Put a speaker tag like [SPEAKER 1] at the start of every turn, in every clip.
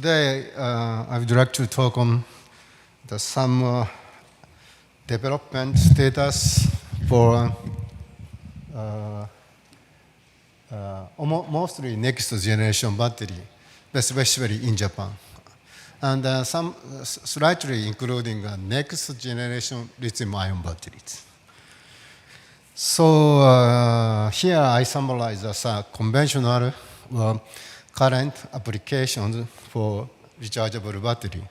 [SPEAKER 1] Today, I would like to talk on some development status for mostly next generation battery, especially in Japan, and some slightly including next generation lithium-ion batteries. So here I summarize the conventional current applications for rechargeable battery.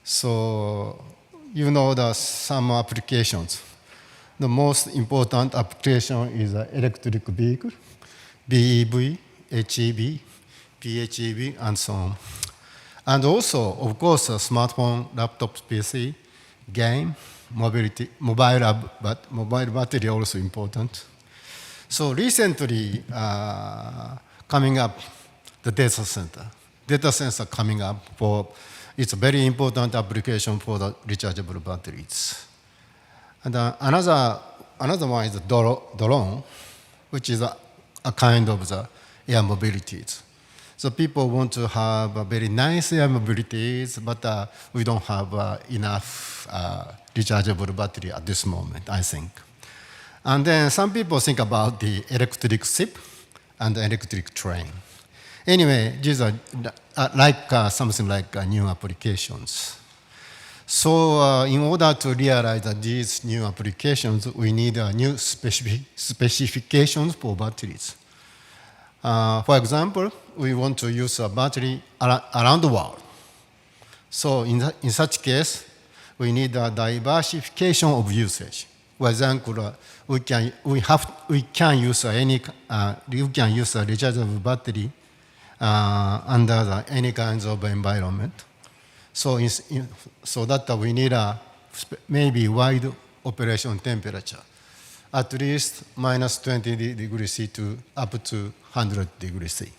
[SPEAKER 1] So you know that some applications. The most important application is electric vehicle, BEV, HEV, PHEV, and so on. And also, of course, smartphone, laptop, PC, game, mobility, mobile battery also important. So recently, coming up, the data center. Data center coming up for, it's a very important application for the rechargeable batteries. And another one is the drone, which is a kind of the air mobilities. So people want to have a very nice air mobilities, but we don't have enough rechargeable battery at this moment, I think. And then some people think about the electric ship and the electric train. Anyway, these are something like new applications. So in order to realize these new applications, we need new specifications for batteries. For example, we want to use a battery around the world. So in such case, we need a diversification of usage. For example, we can use a rechargeable battery under any kinds of environment. So that we need a maybe wide operation temperature, at least minus 20 degrees C to up to 100 degrees C.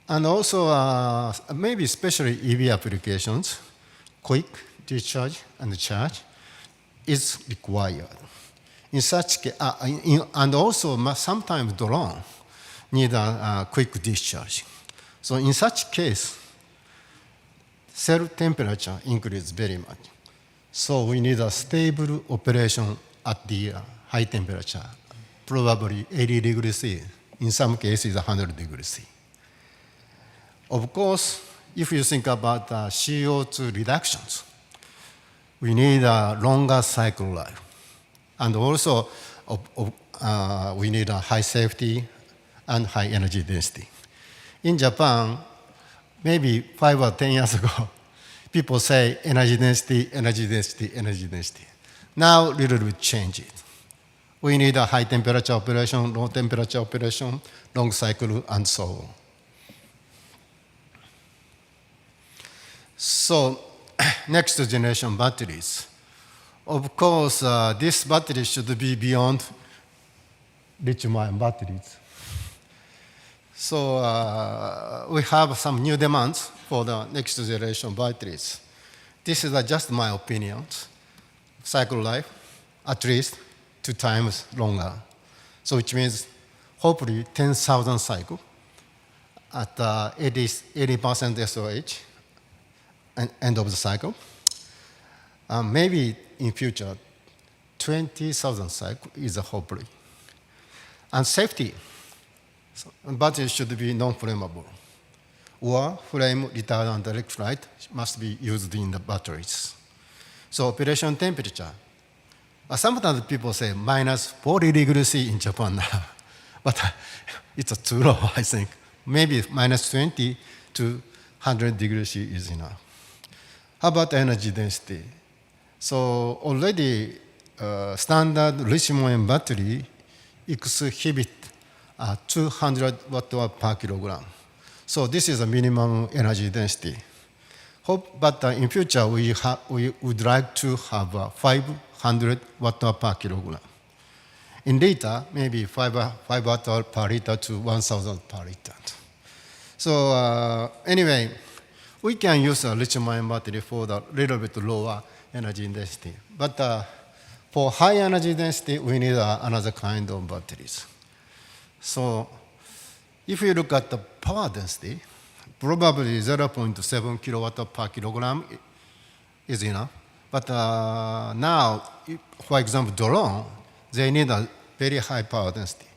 [SPEAKER 1] And also maybe especially EV applications, quick discharge and charge is required. In such case, and also sometimes drone need a quick discharge. So in such case, cell temperature increases very much. So we need a stable operation at the high temperature, probably 80 degrees C, in some cases 100 degrees C. Of course, if you think about CO2 reductions, we need a longer cycle life. And also, we need a high safety and high energy density. In Japan, maybe 5 or 10 years ago, people say energy density, energy density, energy density. Now, little bit change it. We need a high temperature operation, low temperature operation, long cycle, and so on. So, next generation batteries. Of course, this battery should be beyond lithium-ion batteries. So we have some new demands for the next generation batteries. This is just my opinion. Cycle life, at least 2 times longer. So which means hopefully 10,000 cycle at 80% SOH, and end of the cycle. Maybe in future, 20,000 cycle is hopefully. And safety. So, battery should be non-flammable, or flame retardant electrolyte must be used in the batteries. So operation temperature. Sometimes people say minus 40 degrees C in Japan now, but it's too low, I think. Maybe minus 20 to 100 degrees C is enough. How about energy density? So already standard lithium-ion battery exhibit 200 watt-hour per kilogram. So this is a minimum energy density. But in future, we would like to have 500 watt-hour per kilogram. In liter, maybe 5 watt-hour per liter to 1,000 per liter. So anyway, we can use a lithium-ion battery for the little bit lower energy density. But for high energy density, we need another kind of batteries. So if you look at the power density, probably 0.7 kilowatt per kilogram is enough. But now, for example, drone, they need a very high power density,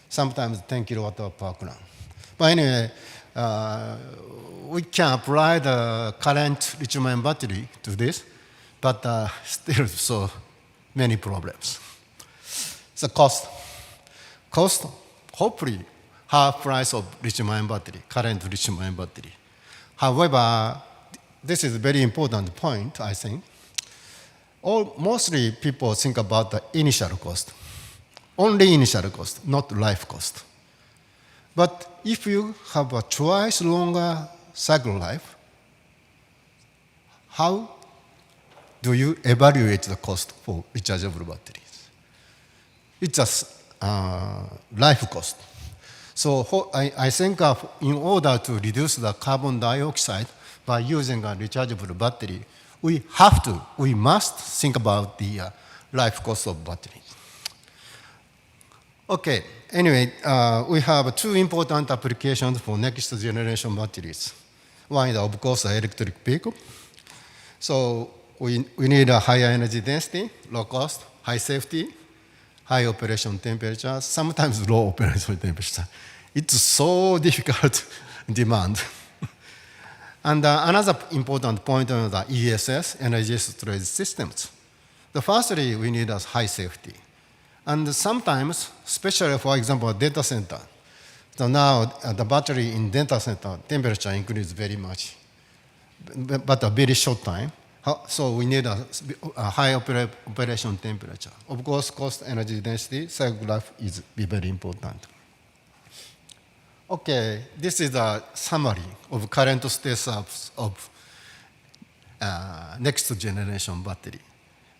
[SPEAKER 1] sometimes 10 kilowatt per gram. But anyway, we can apply the current lithium-ion battery to this, but still so many problems. The cost, hopefully, half price of lithium-ion battery, current lithium-ion battery. However, this is a very important point, I think. Mostly people think about the initial cost, only initial cost, not life cost. But if you have a twice longer cycle life, how do you evaluate the cost for rechargeable batteries? It's a life cost. So I think in order to reduce the carbon dioxide by using a rechargeable battery, we must think about the life cost of batteries. Okay, anyway, we have two important applications for next generation batteries. One is, of course, the electric vehicle. So we need a higher energy density, low cost, high safety, high operation temperature, sometimes low operation temperature. It's so difficult demand. And another important point is the ESS, energy storage systems. The firstly, we need a high safety. And sometimes, especially for example, data center, so now the battery in data center temperature increases very much, but a very short time. So we need a high operation temperature. Of course, cost, energy density, cycle life is very important. Okay, this is a summary of current status of next generation battery.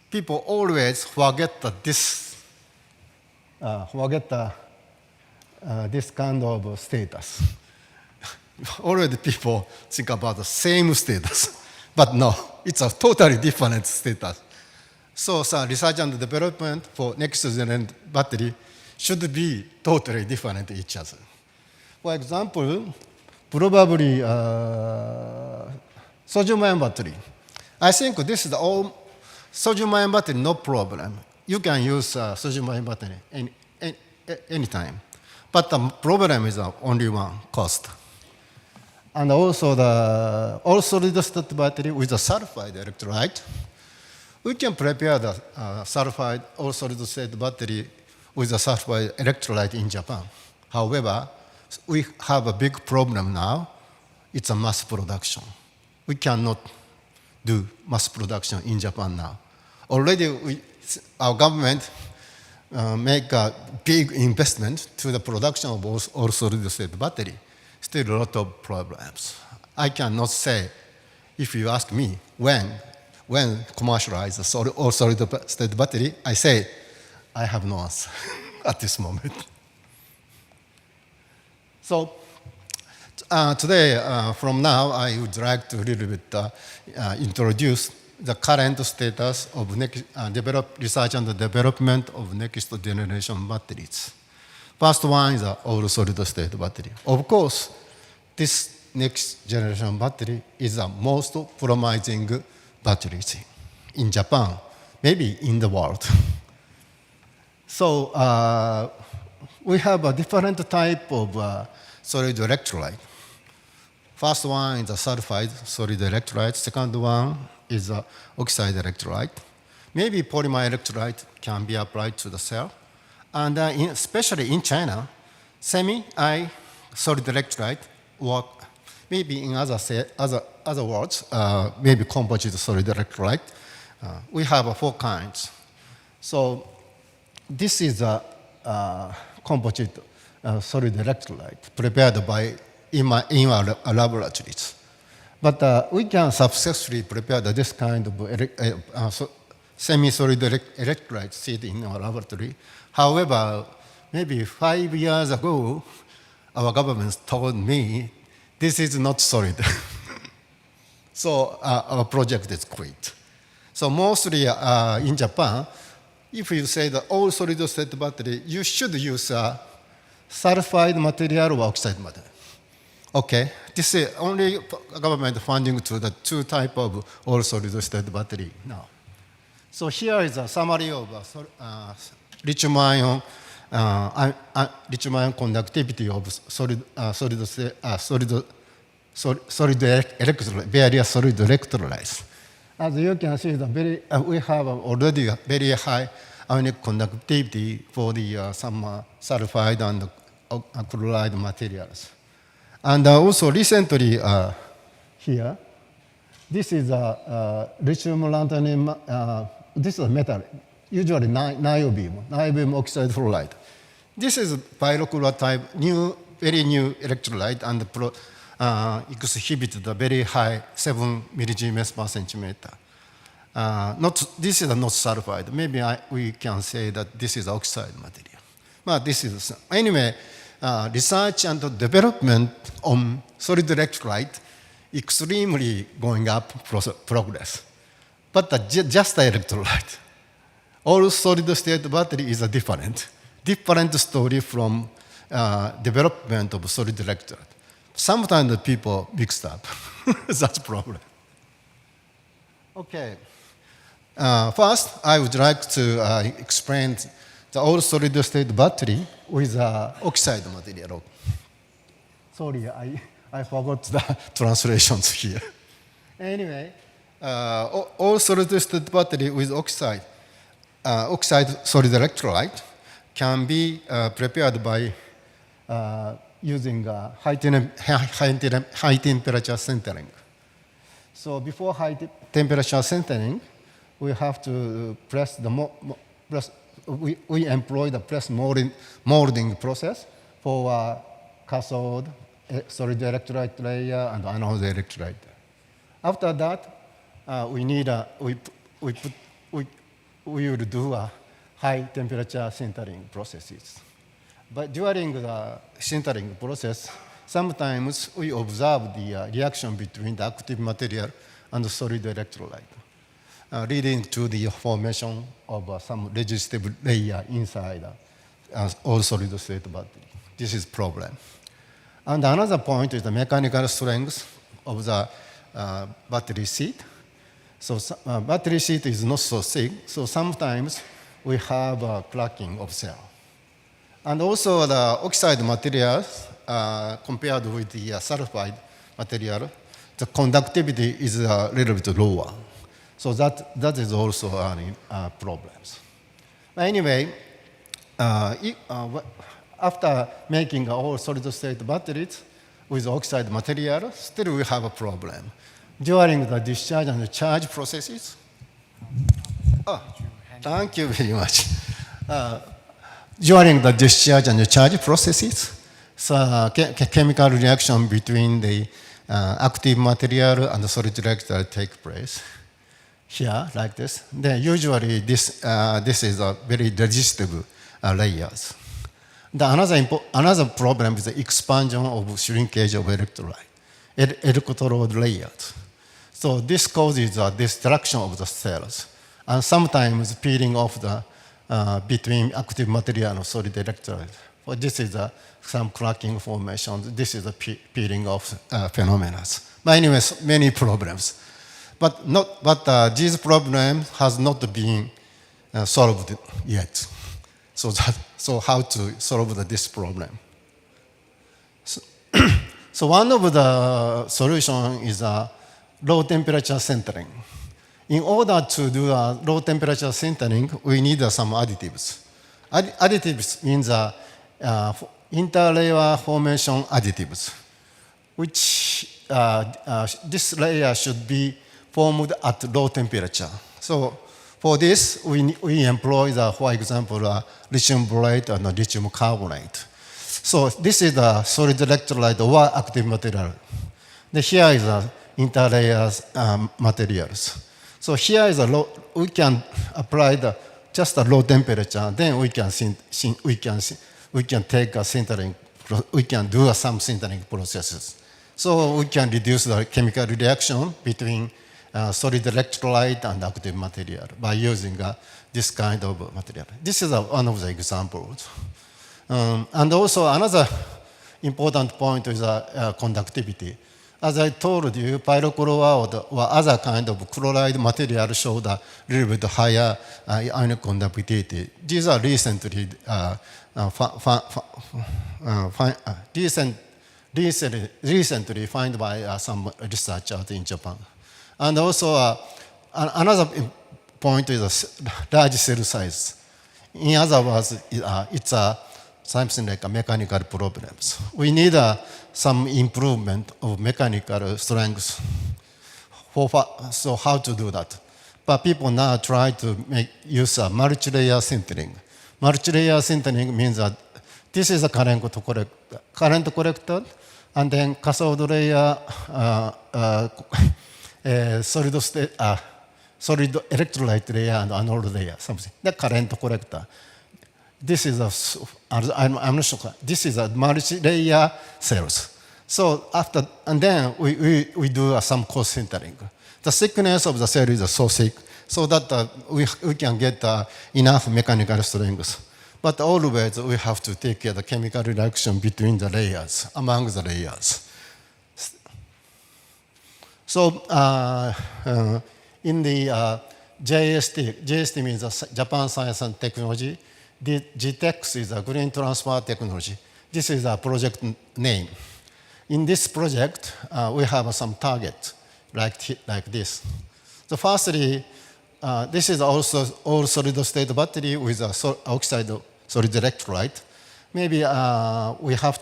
[SPEAKER 1] People always forget that this kind of status. Already people think about the same status, but no, it's a totally different status. So research and development for next generation battery should be totally different each other. For example, probably sodium-ion battery. I think this is all sodium-ion battery, no problem. You can use sodium-ion battery anytime. But the problem is only one, cost. And also the all-solid-state battery with a sulfide electrolyte. We can prepare the sulfide all-solid-state battery with a sulfide electrolyte in Japan. However, we have a big problem now. It's a mass production. We cannot do mass production in Japan now. Already, our government make a big investment to the production of all solid-state battery. Still a lot of problems. I cannot say, if you ask me when commercialize the all solid-state battery, I say I have no answer at this moment. So today, from now, I would like to a little bit introduce the current status of research and development of next generation batteries. First one is all solid-state battery. Of course, this next generation battery is the most promising batteries in Japan, maybe in the world. So we have a different type of solid electrolyte. First one is a sulfide solid electrolyte. Second one is an oxide electrolyte. Maybe polymer electrolyte can be applied to the cell. And especially in China, semi-solid electrolyte work. Maybe in other words, maybe composite solid electrolyte. We have 4 kinds. So this is a composite solid electrolyte prepared in our laboratories. But we can successfully prepare this kind of semi-solid electrolyte seed in our laboratory. However, maybe 5 years ago, our government told me this is not solid. So our project is quit. So mostly in Japan, if you say the all solid-state battery, you should use sulfide material or oxide material. Okay, this is only government funding to the two type of all solid state battery now. So here is a summary of lithium-ion conductivity of solid electrolyte, various solid electrolytes. As you can see, we have already a very high ionic conductivity for the some sulfide and chloride materials. And also recently here, this is a lithium lanthanum, this is a metal, usually niobium oxide fluoride. This is pyrocolor type, very new electrolyte and exhibits the very high 7 milligauss per centimeter. This is not sulfide. Maybe we can say that this is oxide material. But this is, anyway, research and development on solid electrolyte extremely going up progress. But just the electrolyte. All solid state battery is a different story from development of solid electrolyte. Sometimes the people mixed up. That's a problem. Okay. First, I would like to explain the all solid state battery with oxide material. Sorry, I forgot the translations here. Anyway, all solid state battery with oxide solid electrolyte can be prepared by using high temperature sintering. So before high temperature sintering, we have to press we employ the press molding process for cathode, solid electrolyte layer, and anode electrolyte. After that, we will do a high temperature sintering processes. But during the sintering process, sometimes we observe the reaction between the active material and the solid electrolyte, leading to the formation of some resistive layer inside all solid state battery. This is problem. And another point is the mechanical strength of the battery sheet. So battery sheet is not so thick, so sometimes we have a cracking of cell. And also the oxide materials compared with the sulfide material, the conductivity is a little bit lower. So that is also problems. Anyway, after making all solid state batteries with oxide material, still we have a problem. During the discharge and the charge processes, thank you very much. During the discharge and the charge processes, so chemical reaction between the active material and the solid electrolyte take place. Here, like this. Then usually this is a very resistive layers. Another problem is the expansion of shrinkage of electrode layers. So this causes the destruction of the cells, and sometimes peeling off the between active material and solid electrolyte. So this is some cracking formation. This is a peeling off phenomena. But anyways, many problems. But these problems has not been solved yet. So how to solve this problem? So one of the solutions is low temperature sintering. In order to do low temperature sintering, we need some additives. Additives means interlayer formation additives, which this layer should be formed at low temperature. So for this, we employ, for example, lithium borate and lithium carbonate. So this is the solid electrolyte or active material. Here is the interlayers materials. So here is we can apply just a low temperature. Then we can take a sintering. We can do some sintering processes. So we can reduce the chemical reaction between solid electrolyte and active material by using this kind of material. This is one of the examples. And also another important point is conductivity. As I told you, pyrochloride or other kind of chloride material showed a little bit higher ion conductivity. These are recently found by some researchers in Japan. And also another point is large cell size. In other words, it's something like a mechanical problems. We need some improvement of mechanical strength. So how to do that? But people now try to use a multi-layer sintering. Multi-layer sintering means that this is a current collector, and then cathode layer, solid electrolyte layer, and anode layer, something. The current collector. This is I'm not sure. This is a multi-layer cells. So after, and then we do some coarse sintering. The thickness of the cell is so thick, so that we can get enough mechanical strength. But always we have to take care of the chemical reaction between the layers, among the layers. So in the JST means Japan Science and Technology. The GTEX is a green transfer technology. This is a project name. In this project, we have some targets like this. So firstly, this is also all solid-state battery with a oxide solid electrolyte. Maybe we have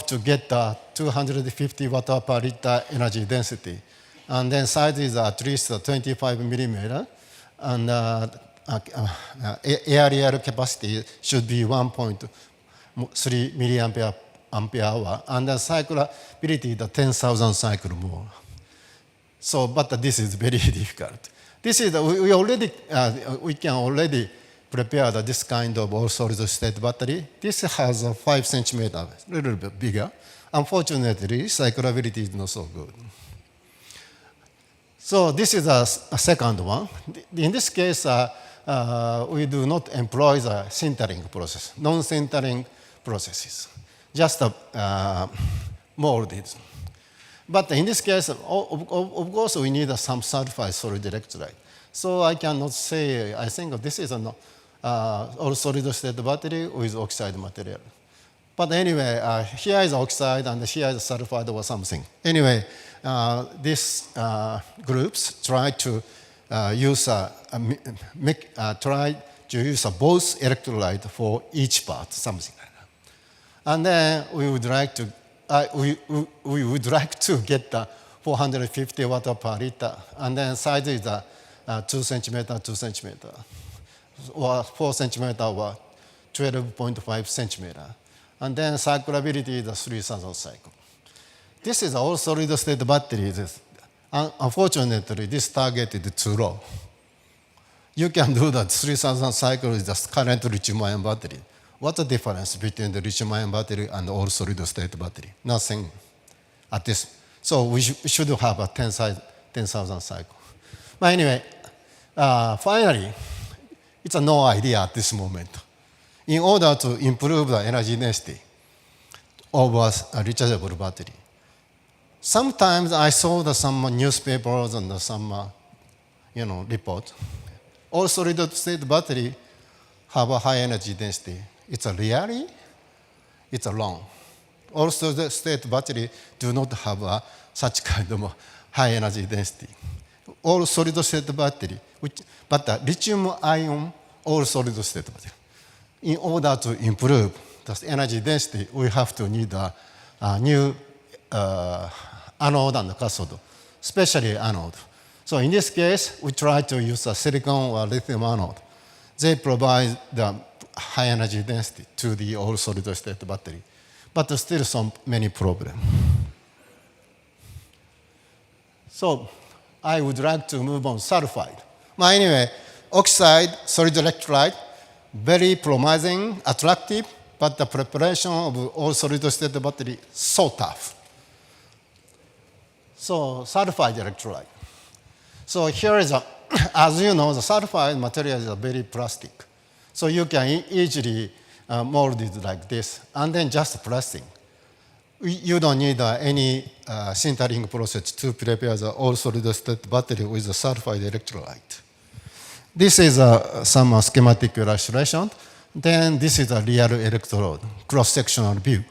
[SPEAKER 1] to get 250 watt per liter energy density, and then size is at least 25 millimeter, and area capacity should be 1.3 milliampere hour, and the cyclability is 10,000 cycle more. So, but this is very difficult. This is we can already prepare this kind of all solid state battery. This has a 5 centimeter, a little bit bigger. Unfortunately, cyclability is not so good. So this is a second one. In this case, we do not employ the sintering process, non-sintering processes, just molded. But in this case, of course, we need some sulfide solid electrolyte. So I cannot say, I think this is an all solid state battery with oxide material. But anyway, here is oxide and here is sulfide or something. Anyway, these groups try to use both electrolyte for each part, something like that. And then we would like to get 450 watt per liter, and then size is 2 centimeter, 2 centimeter, or 4 centimeter, or 12.5 centimeter. And then cyclability is 3,000 cycle. This is all solid state battery. Unfortunately, this target is too low. You can do that 3,000 cycles is just current lithium-ion battery. What's the difference between the lithium-ion battery and all solid state battery? Nothing at this. So we should have a 10,000 cycle. But anyway, finally, it's a no idea at this moment. In order to improve the energy density of a rechargeable battery, sometimes I saw some newspapers and some, report. All solid-state battery have a high energy density. It's a really, it's a wrong. All solid-state battery do not have such kind of high energy density. All solid-state battery, but the lithium-ion all solid-state battery. In order to improve the energy density, we have to need a new anode and cathode, especially anode. So in this case, we try to use a silicon or lithium anode. They provide the high energy density to the all solid-state battery, but still so many problems. So I would like to move on sulfide. But anyway, oxide, solid electrolyte, very promising, attractive, but the preparation of all solid-state battery so tough. So sulfide electrolyte. So here is as you know, the sulfide material is very plastic. So you can easily molded like this, and then just pressing. You don't need any sintering process to prepare the all-solid-state battery with the sulfide electrolyte. This is some schematic illustration. Then this is a real electrode, cross-sectional view.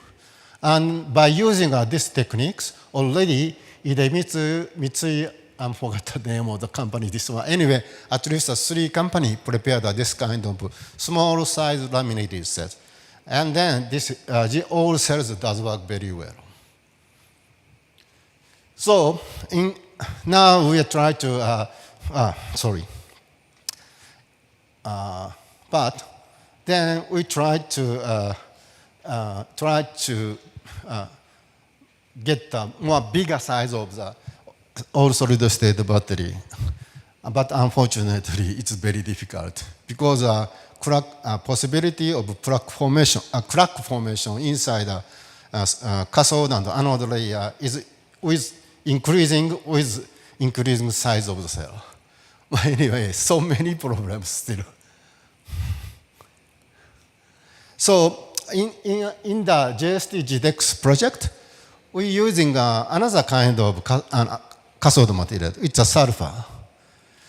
[SPEAKER 1] And by using these techniques, already Mitsui, I forgot the name of the company, this one. Anyway, at least 3 companies prepared this kind of small size laminated cells. And then this all cells does work very well. So now we try to, but then we try to get the more bigger size of the all solid state battery. But unfortunately, it's very difficult because possibility of crack formation inside the cathode and anode layer is increasing with increasing size of the cell. But anyway, so many problems still. So in the JST GDEX project, we're using another kind of cathode material. It's a sulfur.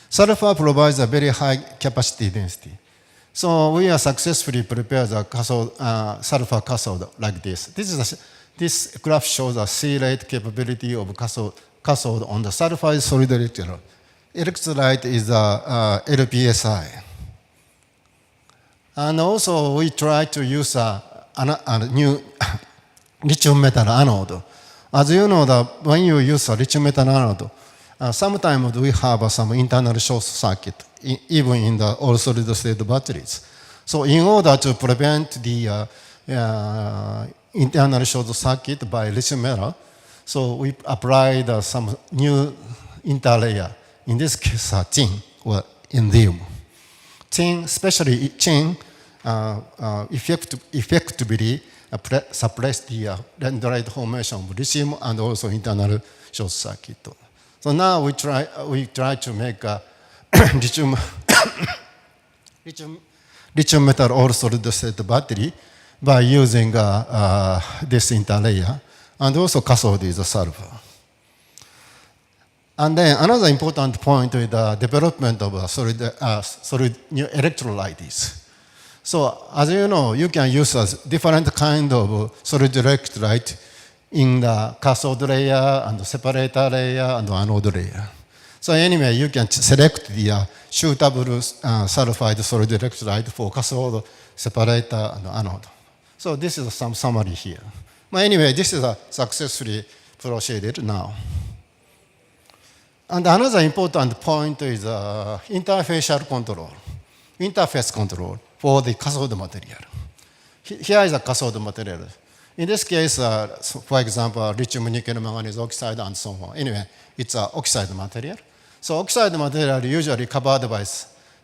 [SPEAKER 1] Sulfur provides a very high capacity density. So we are successfully prepared the cathode, sulfur cathode like this. This graph shows the C-rate capability of cathode on the sulfide solid electrolyte. Electrolyte is LPSI. And also we try to use a new lithium metal anode. As you know, that when you use a lithium metal anode, sometimes we have some internal short circuit, even in the all solid state batteries. So in order to prevent the internal short circuit by lithium metal, so we applied some new interlayer. In this case, tin or indium. Tin, especially tin, effectively suppress the dendrite formation of lithium and also internal short circuit. So now we try to make a lithium metal all solid state battery by using this interlayer, and also cathode is a sulfur. And then another important point is the development of solid new electrolytes. So as you know, you can use a different kind of solid electrolyte in the cathode layer and separator layer and anode layer. So anyway, you can select the suitable sulfide solid electrolyte for cathode, separator, and anode. So this is some summary here. But anyway, this is successfully proceeded now. And another important point is interface control for the cathode material. Here is a cathode material. In this case, for example, lithium nickel manganese oxide and so on. Anyway, it's an oxide material. So oxide material usually covered by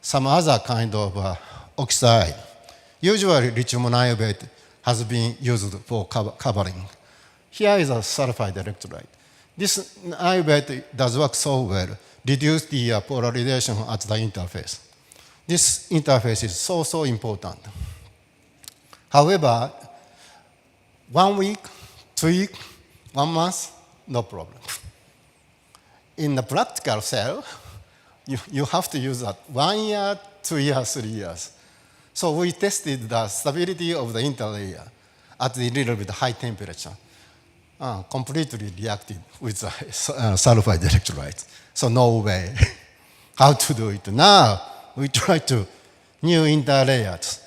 [SPEAKER 1] some other kind of oxide. Usually lithium niobate has been used for covering. Here is a sulfide electrolyte. This niobate does work so well, reduce the polarization at the interface. This interface is so important. However, 1 week, 2 weeks, 1 month, no problem. In the practical cell, you have to use that 1 year, 2 years, 3 years. So we tested the stability of the interlayer at a little bit high temperature. Completely reacted with the sulfide electrolytes. So no way. How to do it? Now we try to new interlayers.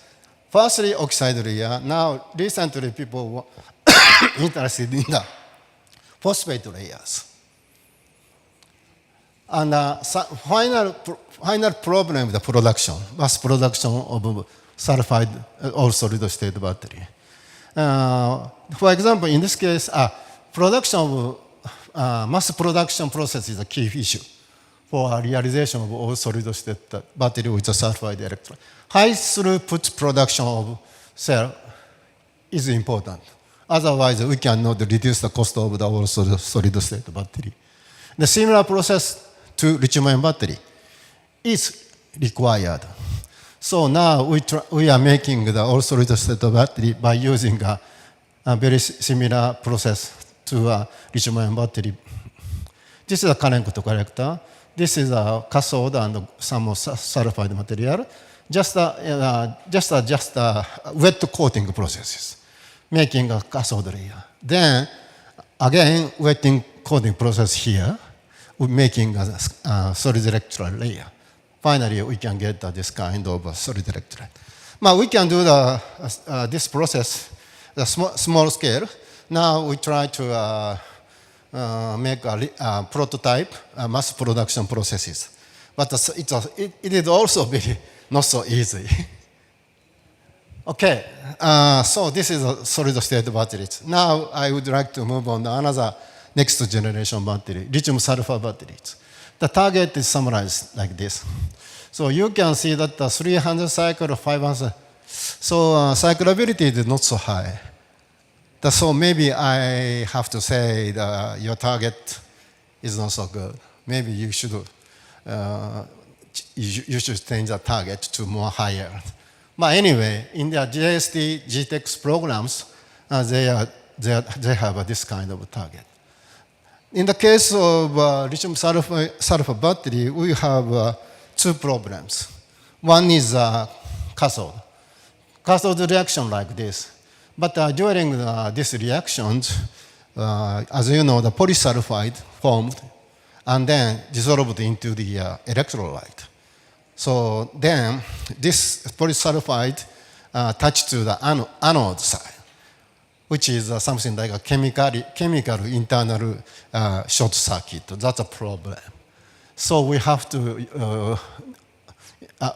[SPEAKER 1] Firstly, oxide layer. Now recently people were interested in the phosphate layers. And final problem is the production, mass production of sulfide all solid state battery. For example, in this case, mass production process is a key issue for realization of all solid state battery with a sulfide electrolyte. High throughput production of cell is important. Otherwise, we cannot reduce the cost of the all solid state battery. The similar process to lithium-ion battery is required. So now we are making the all-solid-state battery by using a very similar process to a lithium-ion battery. This is a current collector. This is a cathode and some sulfide material. Just a wet coating processes, making a cathode layer. Then again, wetting coating process here, we're making a solid electrolyte layer. Finally, we can get this kind of solid electrolyte. But we can do this process, the small scale. Now we try to make a prototype, mass production processes. But it is also very not so easy. Okay, so this is a solid-state batteries. Now I would like to move on to another next generation battery, lithium-sulfur batteries. The target is summarized like this. So you can see that the 300 cycle, 500, so cyclability is not so high. So maybe I have to say that your target is not so good. Maybe you should change the target to more higher. But anyway, in the JST, GTEx programs, they have this kind of target. In the case of lithium sulfur battery, we have two problems. One is cathode. Cathode reaction like this. But during these reactions, as you know, the polysulfide formed and then dissolved into the electrolyte. So then this polysulfide touched to the anode side, which is something like a chemical internal short circuit. That's a problem. So we have to,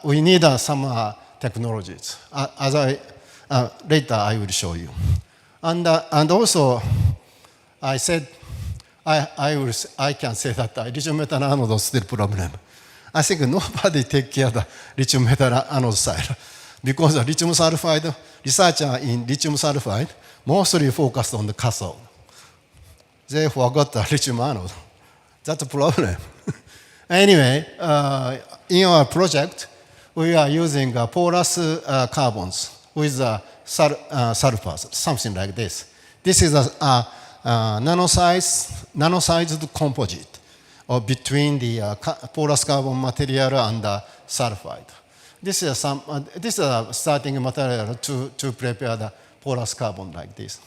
[SPEAKER 1] we need some technologies. Later I will show you. And also, I said, I can say that lithium metal anode is still a problem. I think nobody take care of the lithium metal anode side because the lithium sulfide, researchers in lithium sulfide mostly focused on the cathode. They forgot the lithium anode. That's a problem. Anyway, in our project, we are using porous carbons with sulfurs, something like this. This is a nano-sized composite between the porous carbon material and the sulfide. This is a starting material to prepare the porous carbon like this.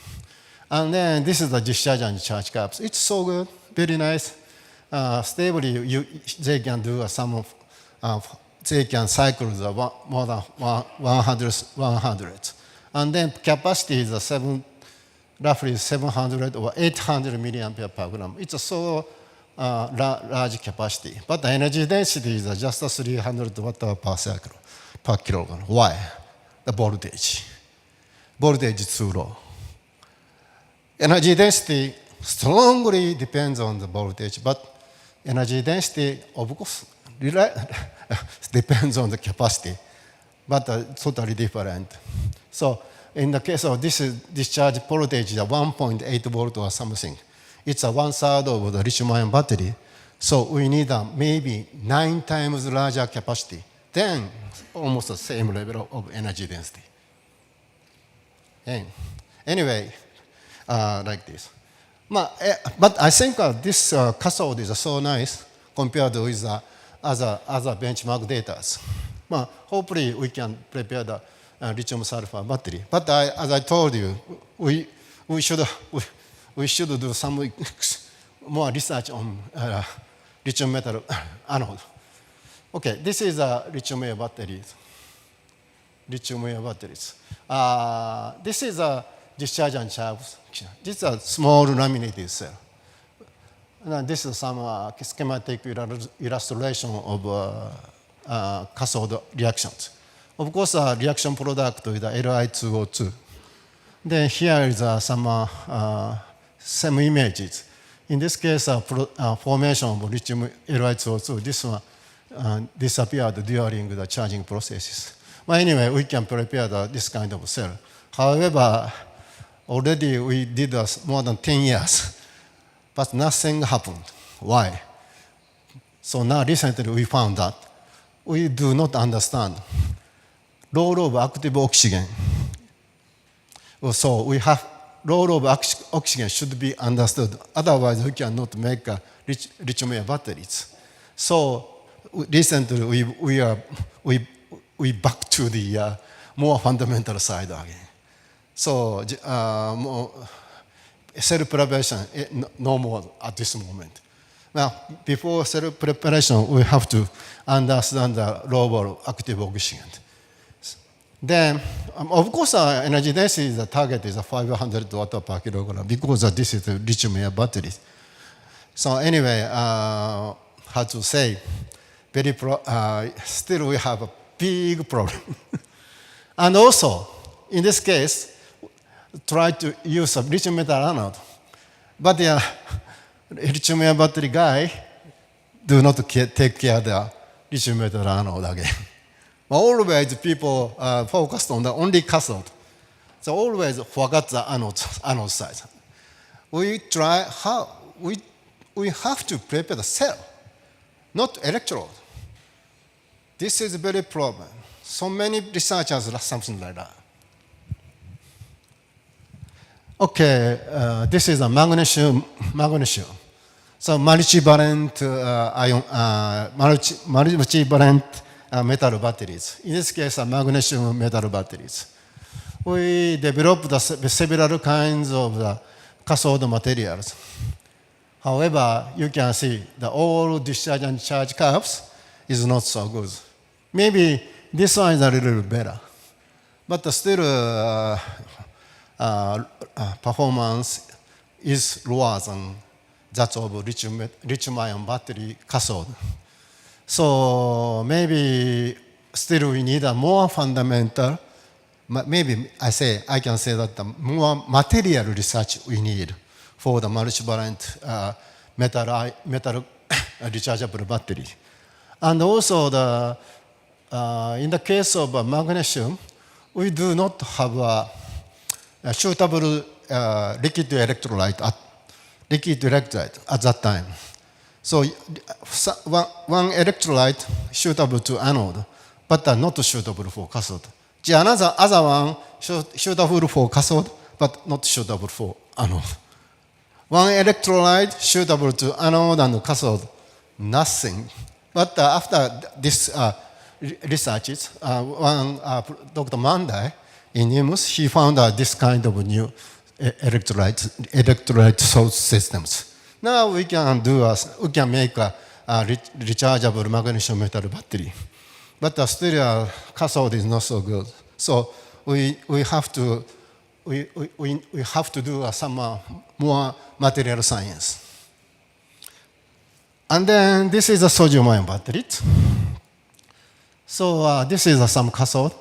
[SPEAKER 1] And then this is the discharge and charge caps. It's so good, very nice. Stably, they can do they can cycle more than 100. And then capacity is roughly 700 or 800 milliampere per gram. It's a so large capacity. But the energy density is just 300 watt per cycle, per kilogram. Why? The voltage. Voltage is too low. Energy density strongly depends on the voltage, but energy density, of course, depends on the capacity, but totally different. So in the case of this discharge voltage is 1.8 volt or something. It's a 1/3 of the lithium-ion battery. So we need a maybe 9 times larger capacity, then almost the same level of energy density. Anyway, like this. But I think this cathode is so nice compared with other benchmark data. Hopefully we can prepare the lithium sulfur battery. But as I told you, we should do some more research on lithium metal anode. Okay, this is a lithium-ion batteries. Lithium-ion batteries. This is a discharge and charge. This is a small laminated cell. And this is some schematic illustration of cathode reactions. Of course, reaction product is the Li2O2. Then here is some images. In this case, formation of lithium Li2O2. This one disappeared during the charging processes. But anyway, we can prepare this kind of cell. However, already we did more than 10 years, but nothing happened. Why? So now recently we found that we do not understand role of active oxygen. So we have role of oxygen should be understood. Otherwise, we cannot make lithium-ion batteries. So recently, we back to the more fundamental side again. So more cell preparation, no more at this moment. Now, before cell preparation, we have to understand the role of active oxygen. Then, of course, energy density, the target is 500 watt per kilogram because this is the lithium-ion battery. So anyway, how to say, still we have a big problem. And also, in this case, try to use a lithium metal anode. But the lithium-ion battery guy do not take care of the lithium metal anode again. Always people focused on the only cathode. So always forgot the anode side. We have to prepare the cell, not electrode. This is a very problem. So many researchers do something like that. Okay, this is a magnesium. So multivalent metal batteries. In this case, magnesium metal batteries. We developed several kinds of the cathode materials. However, you can see the all discharge and charge curves is not so good. Maybe this one is a little better, but still performance is lower than that of lithium-ion battery cathode. So maybe still we need a more fundamental, maybe I can say that the more material research we need for the multivalent metal rechargeable battery. And also in the case of magnesium, we do not have a suitable liquid electrolyte at that time. So one electrolyte suitable to anode, but not suitable for cathode. The other one suitable for cathode, but not suitable for anode. One electrolyte suitable to anode and cathode, nothing. But after this researches, Dr. Mandai in NIMS, he found this kind of new electrolyte source systems. Now we can make a rechargeable magnesium metal battery, but still cathode is not so good. So we have to do some more material science. And then this is a sodium-ion battery. So this is some cathode,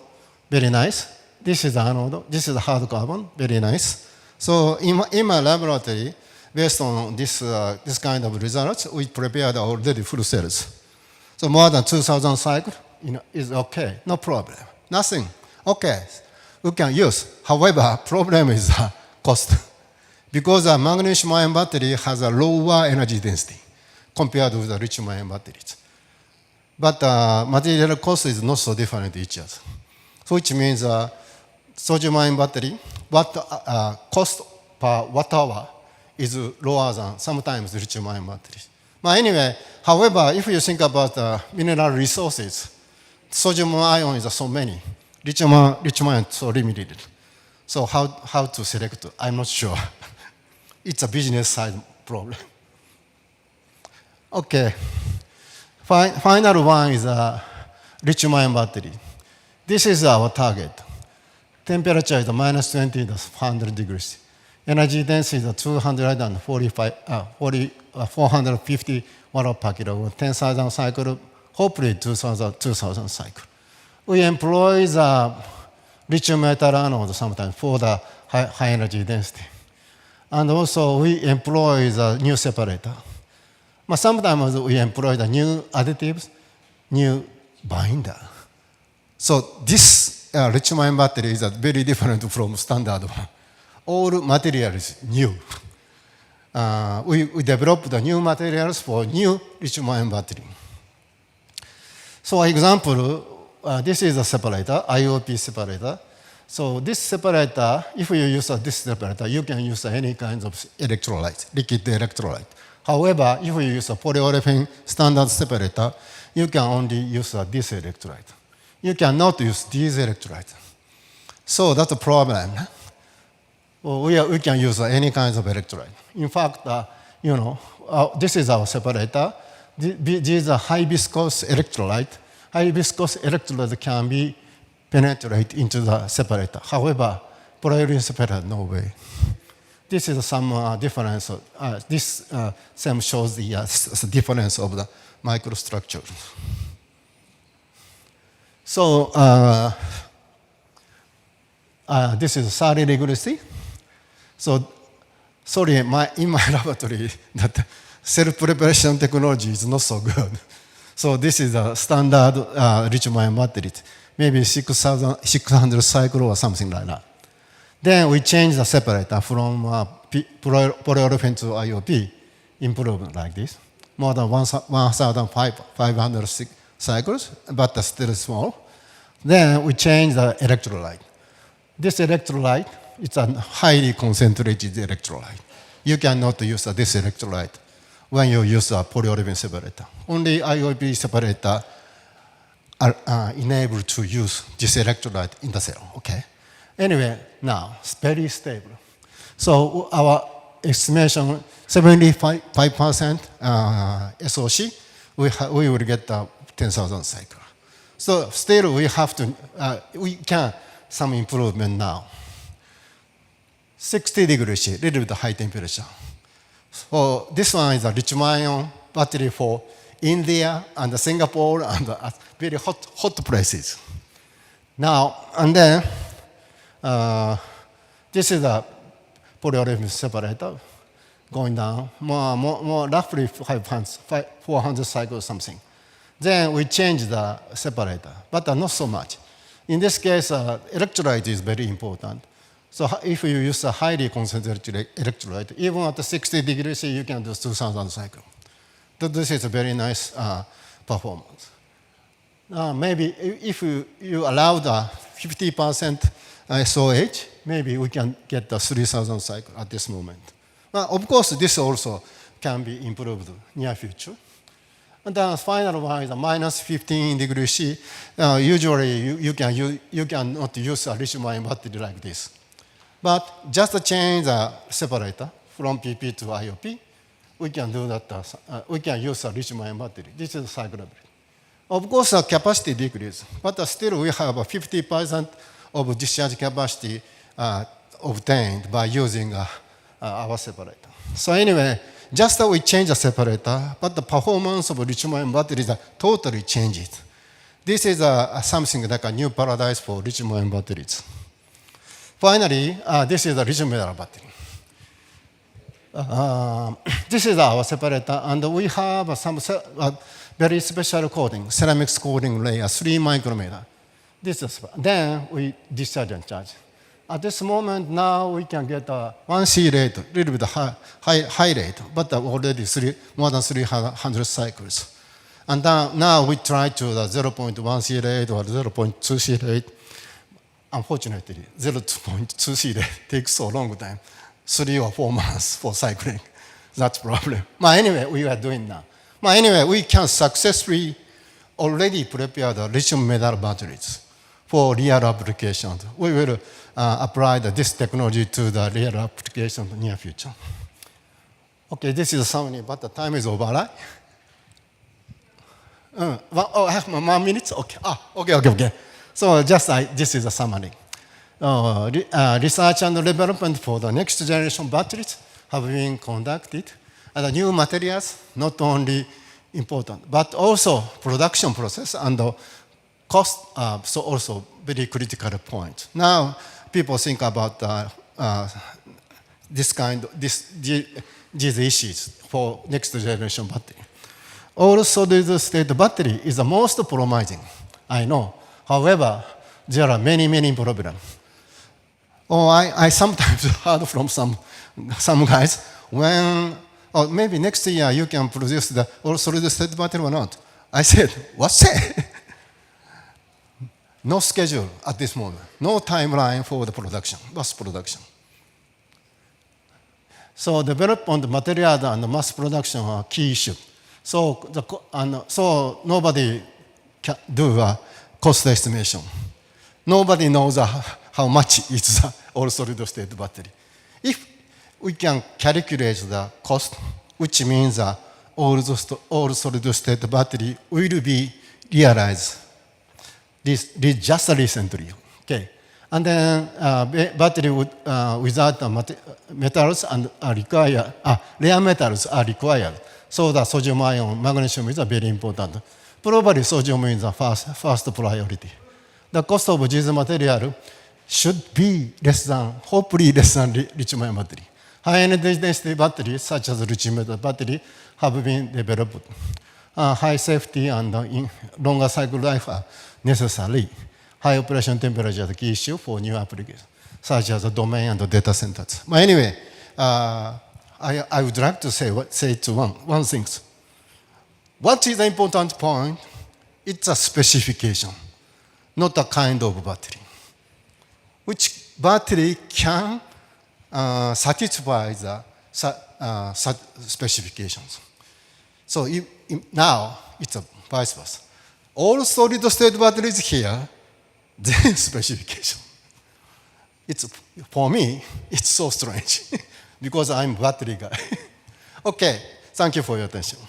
[SPEAKER 1] very nice. This is anode. This is hard carbon, very nice. So in my laboratory, based on this kind of results, we prepared already full cells. So more than 2,000 cycles is okay, no problem, nothing. Okay, we can use. However, problem is cost, because a magnesium-ion battery has a lower energy density compared with the lithium-ion batteries. But material cost is not so different each other. So which means sodium-ion battery, cost per watt hour is lower than sometimes lithium-ion batteries. But anyway, however, if you think about mineral resources, sodium-ion is so many, lithium-ion is so limited. So how to select? I'm not sure. It's a business side problem. Okay. Final one is a lithium-ion battery. This is our target. Temperature is minus 20 to 400 degrees. Energy density is 450 watt per kilogram, 10,000 cycles, hopefully 2,000 cycles. We employ the lithium metal anode sometimes for the high energy density. And also we employ the new separator. But sometimes we employ the new additives, new binder. So this lithium-ion battery is very different from standard one. All material is new. We developed the new materials for new lithium-ion battery. So example, this is a separator, IOP separator. So this separator, if you use this separator, you can use any kinds of electrolyte, liquid electrolyte. However, if you use a polyolefin standard separator, you can only use this electrolyte. You cannot use these electrolytes. So that's a problem. We can use any kinds of electrolyte. In fact, this is our separator. These are high viscous electrolyte. High viscous electrolyte can be penetrate into the separator. However, polyolefin separator, no way. This is some difference. This same shows the difference of the microstructure. So this is 30 degrees. So sorry, in my laboratory, that self-preparation technology is not so good. So this is a standard lithium-ion battery, maybe 600 cycle or something like that. Then we change the separator from polyolefin to IOP, improved like this, more than 1,500 cycles, but still small. Then we change the electrolyte. This electrolyte, it's a highly concentrated electrolyte. You cannot use this electrolyte when you use a polyolefin separator. Only IOP separator are enabled to use this electrolyte in the cell, okay? Anyway, now, it's very stable. So our estimation, 75% SOC, we will get 10,000 cycles. So still we have to, we can some improvement now. 60 degrees C, little bit high temperature. So this one is a lithium-ion battery for India and Singapore and very hot places. Now, and then this is a polyolefin separator going down, more roughly 400 cycles something. Then we change the separator, but not so much. In this case, electrolyte is very important. So if you use a highly concentrated electrolyte, even at 60 degrees C, you can do 2,000 cycles. So this is a very nice performance. Maybe if you allow the 50% SOH, maybe we can get the 3,000 cycles at this moment. Of course, this also can be improved near future. And the final one is a minus 15 degrees C. Usually, you cannot use a lithium-ion battery like this. But just change the separator from PP to IOP, we can do that. We can use a lithium-ion battery. This is cyclability. Of course, the capacity decreases, but still we have a 50% of discharge capacity obtained by using our separator. So anyway, just we change the separator, but the performance of lithium-ion batteries are totally changed. This is something like a new paradise for lithium-ion batteries. Finally, this is a lithium metal battery. This is our separator, and we have some very special coating, ceramics coating layer, 3 micrometer. This is, then we discharge and charge. At this moment, now we can get a 1C rate, a little bit high rate, but already more than 300 cycles. And now we try to the 0.1C rate or 0.2C rate. Unfortunately, 0.2C rate takes so long time, 3 or 4 months for cycling. That's problem. But anyway, we are doing now. But anyway, we can successfully already prepare the lithium metal batteries for real applications. We will apply this technology to the real application in the near future. Okay, this is a summary, but the time is over, right? I have 1 minute? Okay. Okay. So just this is a summary. Research and development for the next generation batteries have been conducted. And the new materials, not only important, but also production process and cost, so also very critical point. Now, people think about these issues for next generation battery. Also, the state battery is the most promising, I know. However, there are many problems. I sometimes heard from some guys, or maybe next year you can produce the solid state battery or not. I said, what's that? no schedule at this moment, no timeline for the production, mass production. So development material and mass production are key issues. So nobody can do a cost estimation. Nobody knows how much is the all solid state battery. If we can calculate the cost, which means that all solid state battery will be realized just recently. Okay. And then battery without metals and are required, rare metals are required. So the sodium ion, magnesium is very important. Probably sodium is the first priority. The cost of this material should be hopefully less than lithium-ion battery. High-energy density batteries, such as lithium-ion battery, have been developed. High safety and longer cycle life are necessary. High operation temperature is the key issue for new applications, such as the domain and the data centers. But anyway, I would like to say one thing. What is the important point? It's a specification, not a kind of battery. Which battery can satisfy the specifications. So now it's a vice versa. All solid-state batteries here, then specification. For me, it's so strange because I'm a battery guy. Okay, thank you for your attention.